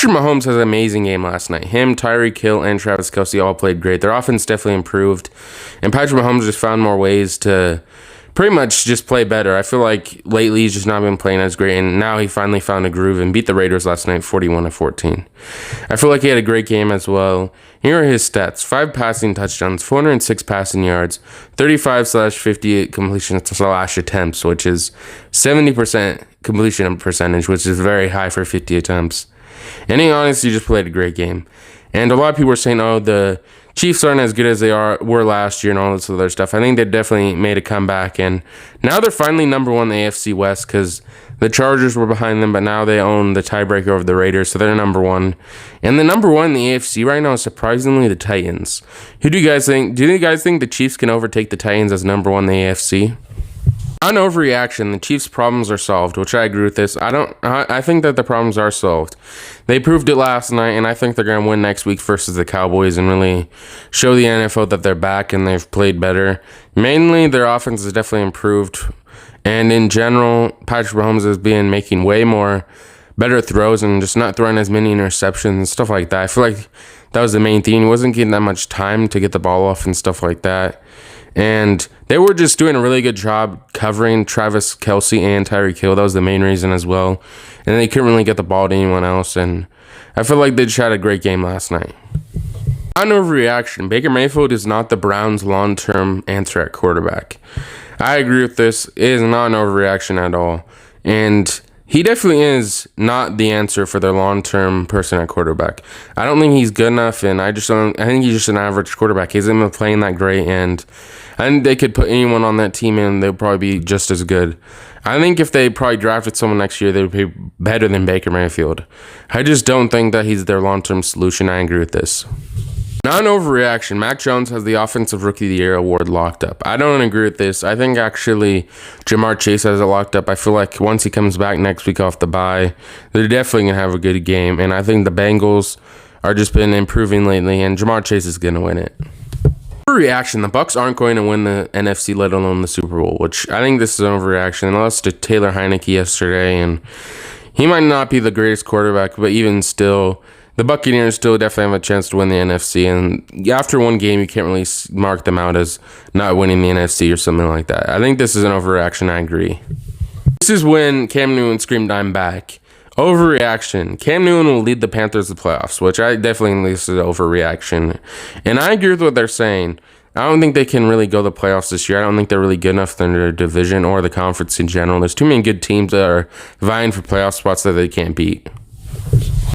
Patrick Mahomes has an amazing game last night. Him, Tyreek Hill, and Travis Kelce all played great. Their offense definitely improved, and Patrick Mahomes just found more ways to pretty much just play better. I feel like lately he's just not been playing as great, and now he finally found a groove and beat the Raiders last night 41-14. I feel like he had a great game as well. Here are his stats: 5 passing touchdowns, 406 passing yards, 35/58 completion/attempts, which is 70% completion percentage, which is very high for 50 attempts. And he honestly just played a great game. And a lot of people were saying, oh, the Chiefs aren't as good as they were last year and all this other stuff. I think they definitely made a comeback, and now they're finally number one in the AFC West because the Chargers were behind them, but now they own the tiebreaker over the Raiders, so they're number one. And the number one in the AFC right now is surprisingly the Titans. Who do you guys think? Do you guys think the Chiefs can overtake the Titans as number one in the AFC? On overreaction, the Chiefs' problems are solved, which I agree with this. I think that the problems are solved. They proved it last night, and I think they're going to win next week versus the Cowboys and really show the NFL that they're back and they've played better. Mainly, their offense has definitely improved, and in general, Patrick Mahomes has been making way more better throws and just not throwing as many interceptions and stuff like that. I feel like that was the main thing. He wasn't getting that much time to get the ball off and stuff like that. And they were just doing a really good job covering Travis Kelce and Tyreek Hill. That was the main reason as well. And they couldn't really get the ball to anyone else. And I feel like they just had a great game last night. On overreaction, Baker Mayfield is not the Browns' long-term answer at quarterback. I agree with this. It is not an overreaction at all. And he definitely is not the answer for their long-term person at quarterback. I don't think he's good enough, and I think he's just an average quarterback. He hasn't been playing that great, and I think they could put anyone on that team and they'll probably be just as good. I think if they probably drafted someone next year, they would be better than Baker Mayfield. I just don't think that he's their long-term solution. I agree with this. Non-overreaction, Mac Jones has the Offensive Rookie of the Year award locked up. I don't agree with this. I think actually Jamar Chase has it locked up. I feel like once he comes back next week off the bye, they're definitely going to have a good game. And I think the Bengals are just been improving lately, and Jamar Chase is going to win it. Overreaction, the Bucs aren't going to win the NFC, let alone the Super Bowl, which I think this is an overreaction. They lost to Taylor Heineke yesterday, and he might not be the greatest quarterback, but even still, the Buccaneers still definitely have a chance to win the NFC, and after one game, you can't really mark them out as not winning the NFC or something like that. I think this is an overreaction. I agree. This is when Cam Newton screamed, "I'm back." Overreaction. Cam Newton will lead the Panthers to the playoffs, which I definitely think this is an overreaction. And I agree with what they're saying. I don't think they can really go to the playoffs this year. I don't think they're really good enough in their division or the conference in general. There's too many good teams that are vying for playoff spots that they can't beat.